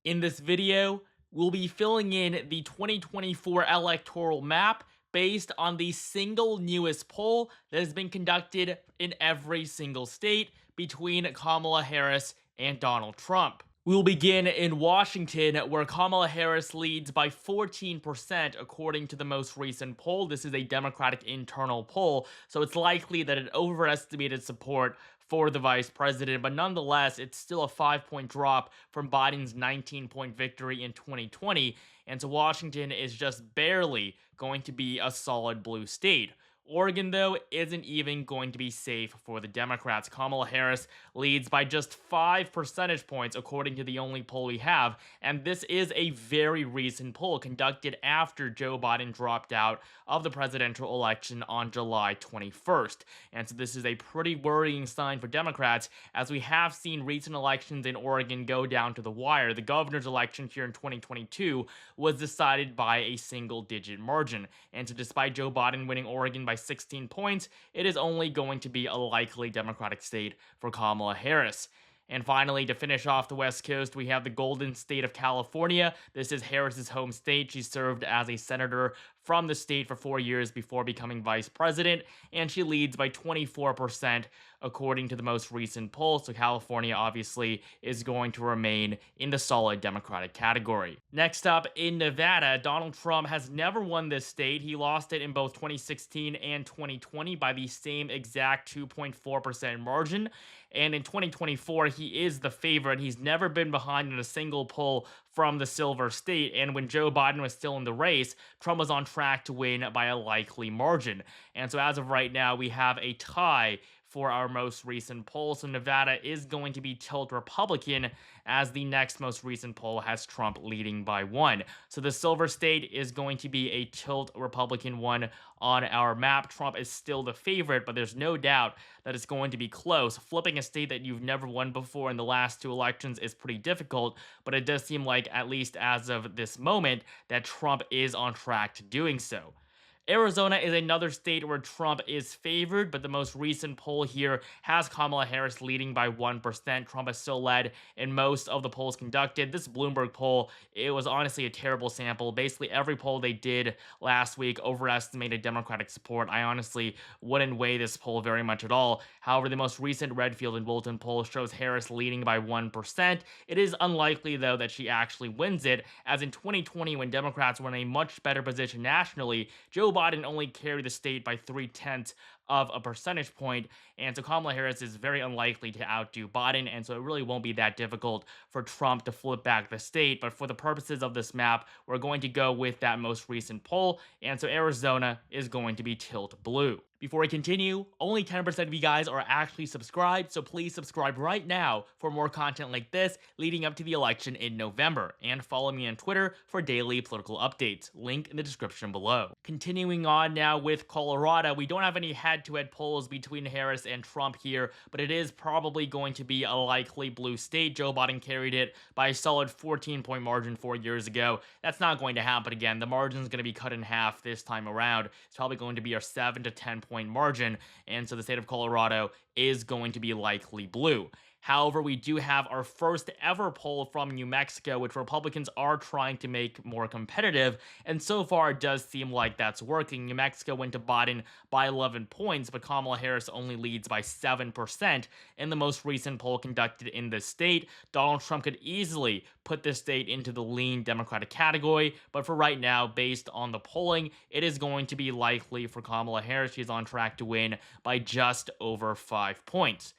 In this video, we'll be filling in the 2024 electoral map based on the single newest poll that has been conducted in every single state between Kamala Harris and Donald Trump. We'll begin in Washington, where Kamala Harris leads by 14% according to the most recent poll. This is a Democratic internal poll, so it's likely that it overestimated support for the vice president, but nonetheless, it's still a 5 point drop from Biden's 19 point victory in 2020, and so Washington is just barely going to be a solid blue state. Oregon, though, isn't even going to be safe for the Democrats. Kamala Harris leads by just 5 percentage points, according to the only poll we have. And this is a very recent poll conducted after Joe Biden dropped out of the presidential election on July 21st. And so this is a pretty worrying sign for Democrats, as we have seen recent elections in Oregon go down to the wire. The governor's election here in 2022 was decided by a single-digit margin. And so despite Joe Biden winning Oregon by 16 points, it is only going to be a likely Democratic state for Kamala Harris. And finally, to finish off the West Coast, we have the Golden State of California. This is Harris's home state. She served as a senator from the state for 4 years before becoming vice president, and she leads by 24% according to the most recent poll. So California obviously is going to remain in the solid Democratic category. Next up, in Nevada, Donald Trump has never won this state. He lost it in both 2016 and 2020 by the same exact 2.4% margin. And in 2024, he is the favorite. He's never been behind in a single poll from the Silver State. And when Joe Biden was still in the race, Trump was on track to win by a likely margin. And so as of right now, we have a tie for our most recent poll. So Nevada is going to be tilt Republican, as the next most recent poll has Trump leading by 1. So the Silver State is going to be a tilt Republican one on our map. Trump is still the favorite, but there's no doubt that it's going to be close. Flipping a state that you've never won before in the last 2 elections is pretty difficult, but it does seem like, at least as of this moment, that Trump is on track to doing so. Arizona is another state where Trump is favored, but the most recent poll here has Kamala Harris leading by 1%. Trump has still led in most of the polls conducted. This Bloomberg poll, it was honestly a terrible sample. Basically, every poll they did last week overestimated Democratic support. I honestly wouldn't weigh this poll very much at all. However, the most recent Redfield and Bolton poll shows Harris leading by 1%. It is unlikely, though, that she actually wins it, as in 2020, when Democrats were in a much better position nationally, Joe Biden only carried the state by 0.3 of a percentage point, and so Kamala Harris is very unlikely to outdo Biden, and so it really won't be that difficult for Trump to flip back the state. But for the purposes of this map, we're going to go with that most recent poll, and so Arizona is going to be tilt blue. Before we continue, only 10% of you guys are actually subscribed, so please subscribe right now for more content like this leading up to the election in November, and follow me on Twitter for daily political updates, link in the description below. Continuing on now with Colorado, we don't have any head-to-head polls between Harris and Trump here, but it is probably going to be a likely blue state. Joe Biden carried it by a solid 14-point margin 4 years ago. That's not going to happen again. The margin is going to be cut in half this time around. It's probably going to be a 7 to 10-point margin, and so the state of Colorado is going to be likely blue. However, we do have our first ever poll from New Mexico, which Republicans are trying to make more competitive, and so far it does seem like that's working. New Mexico went to Biden by 11 points, but Kamala Harris only leads by 7% in the most recent poll conducted in the state. Donald Trump could easily put this state into the lean Democratic category, but for right now, based on the polling, it is going to be likely for Kamala Harris. She's on track to win by just over 5 points.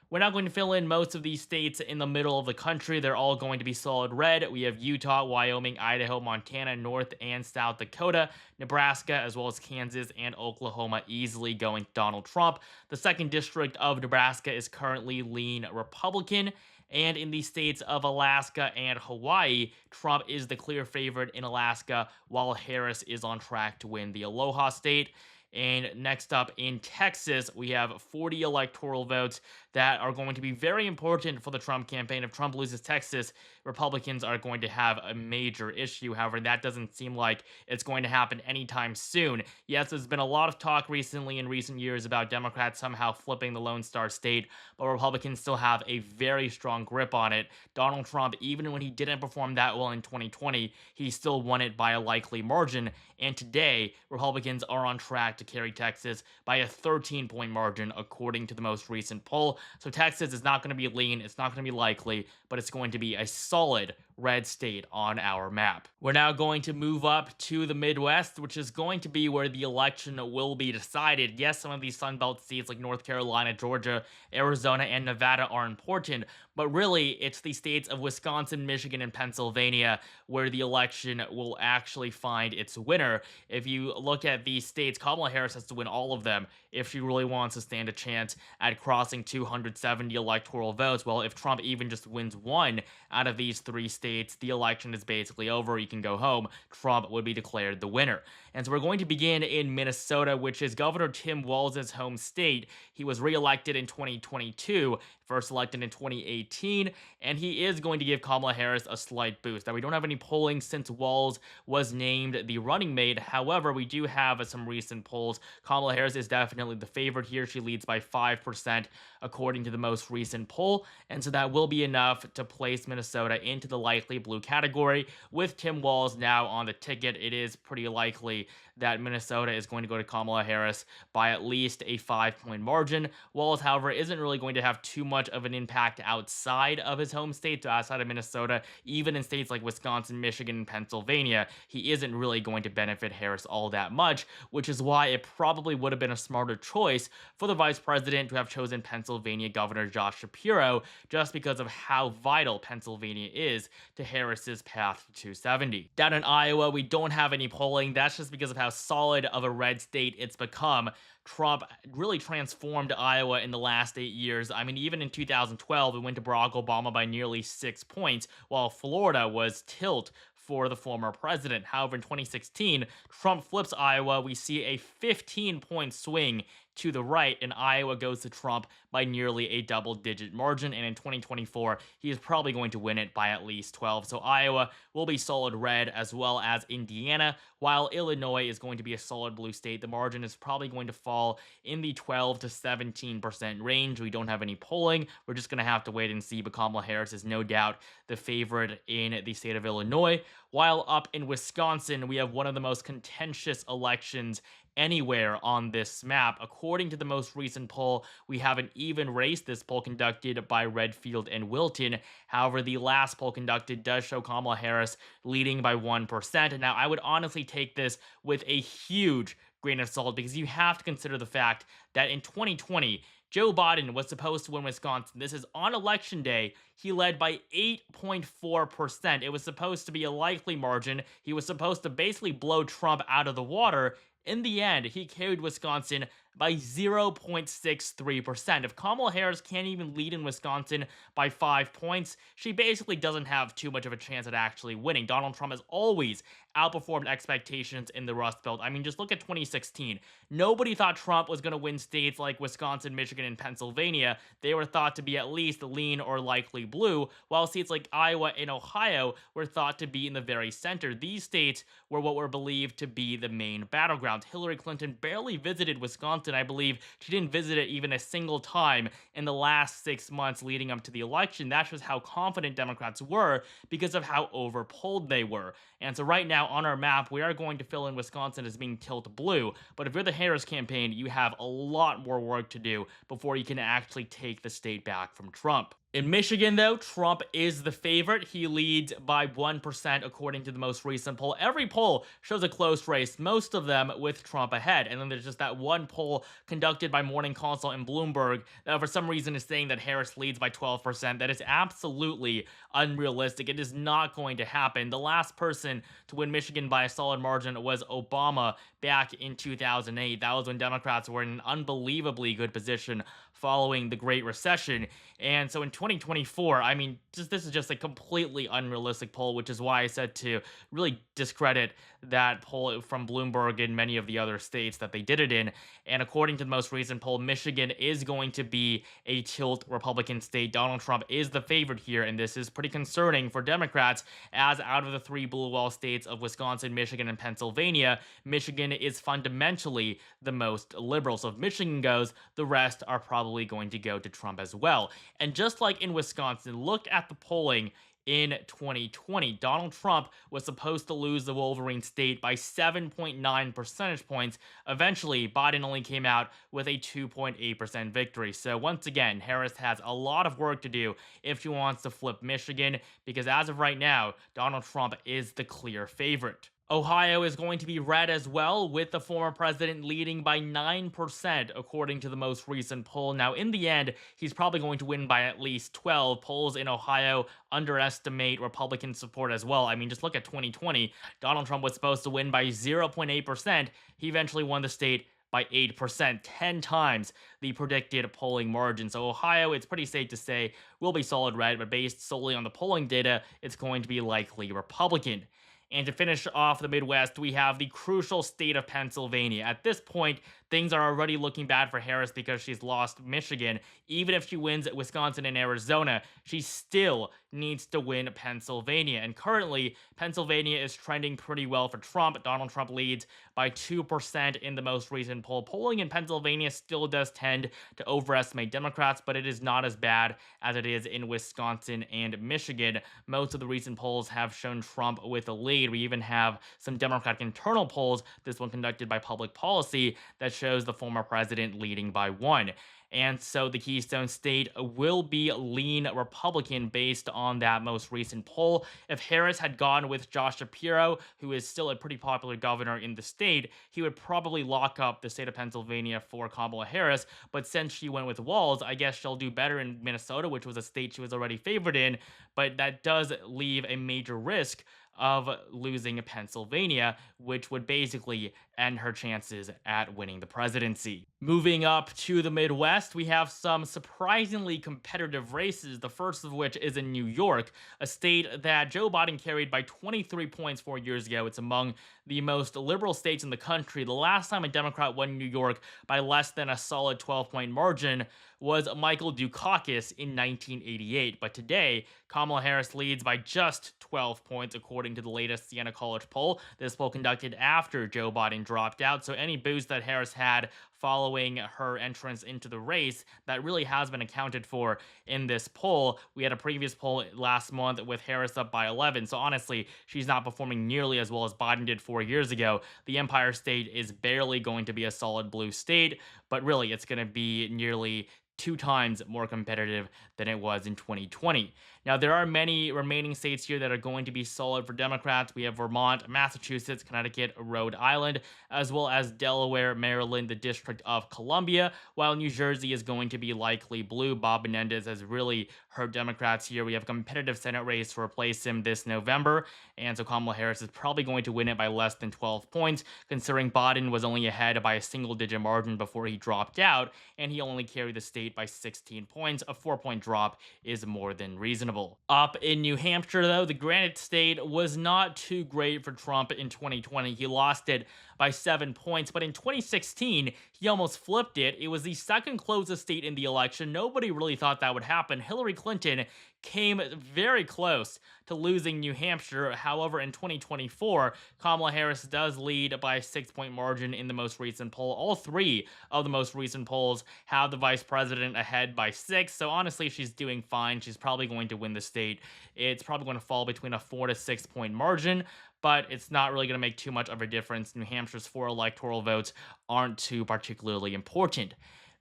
We're not going to fill in most of these states in the middle of the country. They're all going to be solid red. We have Utah, Wyoming, Idaho, Montana, North and South Dakota, Nebraska, as well as Kansas and Oklahoma easily going Donald Trump. The 2nd district of Nebraska is currently lean Republican. And in the states of Alaska and Hawaii, Trump is the clear favorite in Alaska, while Harris is on track to win the Aloha state. And next up in Texas, we have 40 electoral votes that are going to be very important for the Trump campaign. If Trump loses Texas, Republicans are going to have a major issue. However, that doesn't seem like it's going to happen anytime soon. Yes, there's been a lot of talk recently in recent years about Democrats somehow flipping the Lone Star State, but Republicans still have a very strong grip on it. Donald Trump, even when he didn't perform that well in 2020, he still won it by a likely margin. And today, Republicans are on track to carry Texas by a 13-point margin, according to the most recent poll. So Texas is not going to be lean, it's not going to be likely, but it's going to be a solid red state on our map. We're now going to move up to the Midwest, which is going to be where the election will be decided. Yes, some of these Sunbelt seats like North Carolina, Georgia, Arizona, and Nevada are important, but really it's the states of Wisconsin, Michigan, and Pennsylvania where the election will actually find its winner. If you look at these states, Kamala Harris has to win all of them if she really wants to stand a chance at crossing 270 electoral votes. Well, if Trump even just wins one out of these three states, the election is basically over. You can go home. Trump would be declared the winner. And so we're going to begin in Minnesota, which is Governor Tim Walz's home state. He was reelected in 2022, first elected in 2018, and he is going to give Kamala Harris a slight boost. Now, we don't have any polling since Walz was named the running mate. However, we do have some recent polls. Kamala Harris is definitely the favorite here. She leads by 5% according to the most recent poll, and so that will be enough to place Minnesota into the likely blue category. With Tim Walz now on the ticket, it is pretty likely that Minnesota is going to go to Kamala Harris by at least a 5-point margin. Walz, however, isn't really going to have too much of an impact outside of his home state, so outside of Minnesota, even in states like Wisconsin, Michigan, and Pennsylvania, he isn't really going to benefit Harris all that much, which is why it probably would have been a smarter choice for the vice president to have chosen Pennsylvania Governor Josh Shapiro, just because of how vital Pennsylvania is to Harris's path to 270. Down in Iowa, we don't have any polling. That's just because of how solid of a red state it's become. Trump really transformed Iowa in the last 8 years. I mean, even in 2012, it went to Barack Obama by nearly 6 points, while Florida was tilt for the former president. However, in 2016, Trump flips Iowa. We see a 15-point swing to the right, and Iowa goes to Trump by nearly a double-digit margin, and in 2024, he is probably going to win it by at least 12. So Iowa will be solid red, as well as Indiana, while Illinois is going to be a solid blue state. The margin is probably going to fall in the 12 to 17% range. We don't have any polling. We're just going to have to wait and see, but Kamala Harris is no doubt the favorite in the state of Illinois. While up in Wisconsin, we have one of the most contentious elections anywhere on this map. According to the most recent poll, we have an even race. This poll conducted by Redfield and Wilton. However, the last poll conducted does show Kamala Harris leading by 1%. Now, I would honestly take this with a huge grain of salt, because you have to consider the fact that in 2020, Joe Biden was supposed to win Wisconsin. This is on election day. He led by 8.4%. It was supposed to be a likely margin. He was supposed to basically blow Trump out of the water. In the end, he carried Wisconsin by 0.63%. If Kamala Harris can't even lead in Wisconsin by 5 points, she basically doesn't have too much of a chance at actually winning. Donald Trump has always outperformed expectations in the Rust Belt. I mean, just look at 2016. Nobody thought Trump was going to win states like Wisconsin, Michigan, and Pennsylvania. They were thought to be at least lean or likely blue, while states like Iowa and Ohio were thought to be in the very center. These states were what were believed to be the main battleground. Hillary Clinton barely visited Wisconsin. I believe she didn't visit it even a single time in the last 6 months leading up to the election. That's just how confident Democrats were because of how overpolled they were. And so right now on our map, we are going to fill in Wisconsin as being tilt blue. But if you're the Harris campaign, you have a lot more work to do before you can actually take the state back from Trump. In Michigan, though, Trump is the favorite. He leads by 1% according to the most recent poll. Every poll shows a close race, most of them with Trump ahead. And then there's just that one poll conducted by Morning Consult and Bloomberg that for some reason is saying that Harris leads by 12%. That is absolutely unrealistic. It is not going to happen. The last person to win Michigan by a solid margin was Obama back in 2008. That was when Democrats were in an unbelievably good position following the Great Recession. And so in 2024, I mean, this is just a completely unrealistic poll, which is why I said to really discredit that poll from Bloomberg in many of the other states that they did it in. And according to the most recent poll, Michigan is going to be a tilt Republican state. Donald Trump is the favorite here, and this is pretty concerning for Democrats, as out of the three blue wall states of Wisconsin, Michigan, and Pennsylvania, Michigan is fundamentally the most liberal. So if Michigan goes, the rest are probably going to go to Trump as well. And just like in Wisconsin, look at the polling in 2020. Donald Trump was supposed to lose the Wolverine state by 7.9 percentage points. Eventually, Biden only came out with a 2.8% victory. So once again, Harris has a lot of work to do if she wants to flip Michigan, because as of right now, Donald Trump is the clear favorite. Ohio is going to be red as well, with the former president leading by 9%, according to the most recent poll. Now, in the end, he's probably going to win by at least 12. Polls in Ohio underestimate Republican support as well. I mean, just look at 2020. Donald Trump was supposed to win by 0.8%. He eventually won the state by 8%, 10 times the predicted polling margin. So Ohio, it's pretty safe to say, will be solid red, but based solely on the polling data, it's going to be likely Republican. And to finish off the Midwest, we have the crucial state of Pennsylvania. At this point, things are already looking bad for Harris because she's lost Michigan. Even if she wins Wisconsin and Arizona, she still needs to win Pennsylvania. And currently, Pennsylvania is trending pretty well for Trump. Donald Trump leads by 2% in the most recent poll. Polling in Pennsylvania still does tend to overestimate Democrats, but it is not as bad as it is in Wisconsin and Michigan. Most of the recent polls have shown Trump with a lead. We even have some Democratic internal polls, this one conducted by Public Policy, that shows the former president leading by 1. And so the Keystone State will be lean Republican based on that most recent poll. If Harris had gone with Josh Shapiro, who is still a pretty popular governor in the state, he would probably lock up the state of Pennsylvania for Kamala Harris. But since she went with Walz, I guess she'll do better in Minnesota, which was a state she was already favored in. But that does leave a major risk of losing Pennsylvania, which would basically end her chances at winning the presidency. Moving up to the Midwest, we have some surprisingly competitive races, the first of which is in New York, a state that Joe Biden carried by 23 points 4 years ago. It's among the most liberal states in the country. The last time a Democrat won New York by less than a solid 12-point margin was Michael Dukakis in 1988. But today, Kamala Harris leads by just 12 points, according to the latest Siena College poll. This poll conducted after Joe Biden dropped out, so any boost that Harris had following her entrance into the race, that really has been accounted for in this poll. We had a previous poll last month with Harris up by 11, so honestly, she's not performing nearly as well as Biden did 4 years ago. The Empire State is barely going to be a solid blue state, but really it's going to be nearly 2 times more competitive than it was in 2020. Now, there are many remaining states here that are going to be solid for Democrats. We have Vermont, Massachusetts, Connecticut, Rhode Island, as well as Delaware, Maryland, the District of Columbia, while New Jersey is going to be likely blue. Bob Menendez has really hurt Democrats here. We have a competitive Senate race to replace him this November, and so Kamala Harris is probably going to win it by less than 12 points, considering Biden was only ahead by a single-digit margin before he dropped out, and he only carried the state by 16 points. A 4-point drop is more than reasonable. Up in New Hampshire, though, the Granite State was not too great for Trump in 2020. He lost it by 7 points, but in 2016, he almost flipped it. It was the second closest state in the election. Nobody really thought that would happen. Hillary Clinton came very close to losing New Hampshire. However, in 2024, Kamala Harris does lead by a 6-point margin in the most recent poll. All 3 of the most recent polls have the vice president ahead by 6, so honestly, she's doing fine. She's probably going to win the state. It's probably going to fall between a 4 to 6 point margin, but it's not really going to make too much of a difference. New Hampshire's 4 electoral votes aren't too particularly important.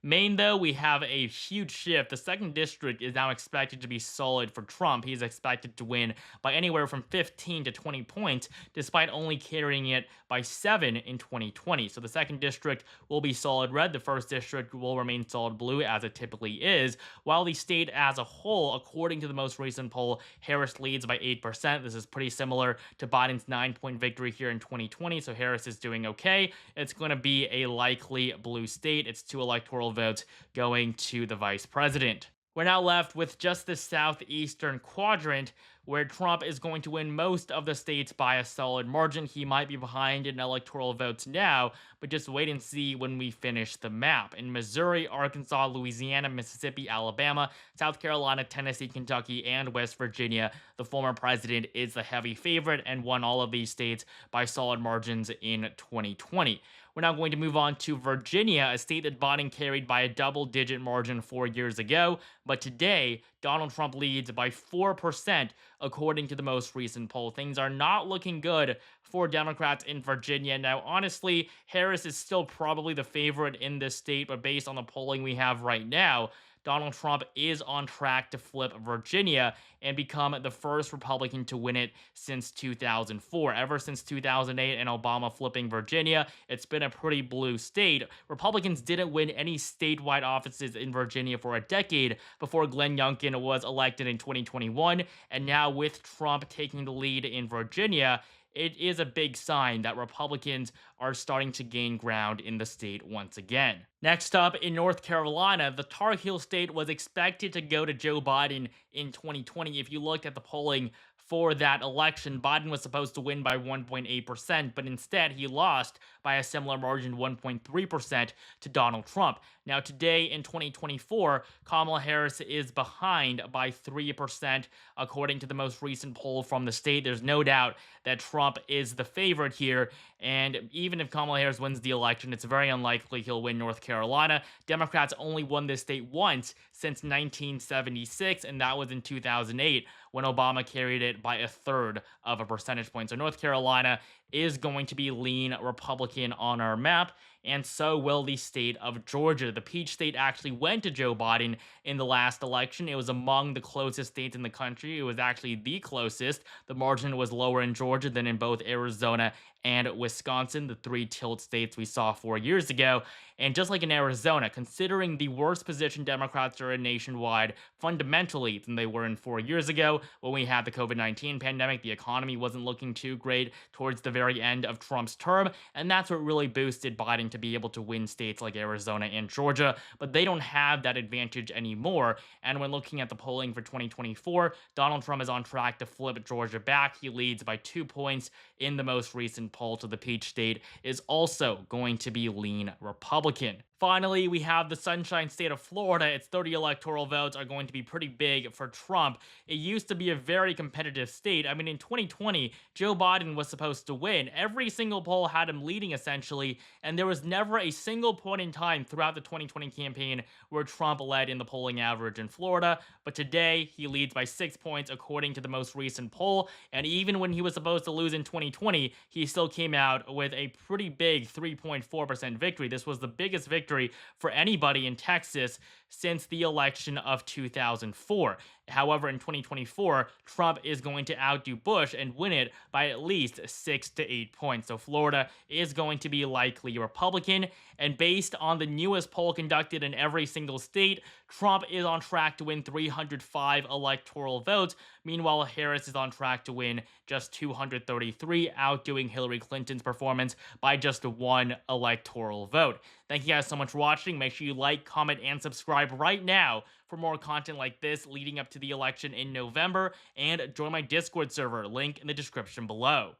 Maine, though, we have a huge shift. The 2nd district is now expected to be solid for Trump. He's expected to win by anywhere from 15 to 20 points, despite only carrying it by 7 in 2020. So the 2nd district will be solid red. The 1st district will remain solid blue, as it typically is, while the state as a whole, according to the most recent poll, Harris leads by 8%. This is pretty similar to Biden's 9-point victory here in 2020, so Harris is doing okay. It's going to be a likely blue state. It's 2 electoral votes going to the vice president. We're now left with just the southeastern quadrant, where Trump is going to win most of the states by a solid margin. He might be behind in electoral votes now, but just wait and see when we finish the map. In Missouri, Arkansas, Louisiana, Mississippi, Alabama, South Carolina, Tennessee, Kentucky, and West Virginia, the former president is the heavy favorite and won all of these states by solid margins in 2020. We're now going to move on to Virginia, a state that Biden carried by a double-digit margin 4 years ago. But today, Donald Trump leads by 4%, according to the most recent poll. Things are not looking good for Democrats in Virginia. Now, honestly, Harris is still probably the favorite in this state, but based on the polling we have right now, Donald Trump is on track to flip Virginia and become the first Republican to win it since 2004. Ever since 2008 and Obama flipping Virginia, it's been a pretty blue state. Republicans didn't win any statewide offices in Virginia for a decade before Glenn Youngkin was elected in 2021. And now with Trump taking the lead in Virginia, it is a big sign that Republicans are starting to gain ground in the state once again. Next up, in North Carolina, the Tar Heel state was expected to go to Joe Biden in 2020. If you looked at the polling for that election, Biden was supposed to win by 1.8%, but instead he lost by a similar margin, 1.3%, to Donald Trump. Now, today in 2024, Kamala Harris is behind by 3%, according to the most recent poll from the state. There's no doubt that Trump is the favorite here, and even if Kamala Harris wins the election, it's very unlikely he'll win North Carolina. Democrats only won this state once since 1976, and that was in 2008 when Obama carried it by a third of a percentage point. So North Carolina is going to be lean Republican on our map, and so will the state of Georgia. The Peach State actually went to Joe Biden in the last election. It was among the closest states in the country. It was actually the closest. The margin was lower in Georgia than in both Arizona and Wisconsin, the three tilt states we saw 4 years ago. And just like in Arizona, considering the worse position Democrats are in nationwide fundamentally than they were in 4 years ago when we had the COVID-19 pandemic, the economy wasn't looking too great towards the very end of Trump's term, and that's what really boosted Biden to be able to win states like Arizona and Georgia. But they don't have that advantage anymore, and when looking at the polling for 2024, Donald Trump is on track to flip Georgia back. He leads by 2 points in the most recent poll, to the Peach State is also going to be lean Republican. Finally, we have the Sunshine State of Florida. Its 30 electoral votes are going to be pretty big for Trump. It used to be a very competitive state. I mean, in 2020, Joe Biden was supposed to win. Every single poll had him leading, essentially, and there was never a single point in time throughout the 2020 campaign where Trump led in the polling average in Florida. But today, he leads by 6 points, according to the most recent poll. And even when he was supposed to lose in 2020, he still came out with a pretty big 3.4% victory. This was the biggest victory for anybody in Texas since the election of 2004. However, in 2024, Trump is going to outdo Bush and win it by at least 6 to 8 points. So Florida is going to be likely Republican. And based on the newest poll conducted in every single state, Trump is on track to win 305 electoral votes. Meanwhile, Harris is on track to win just 233, outdoing Hillary Clinton's performance by just 1 electoral vote. Thank you guys so much for watching. Make sure you like, comment, and subscribe right now for more content like this leading up to the election in November, and join my Discord server, link in the description below.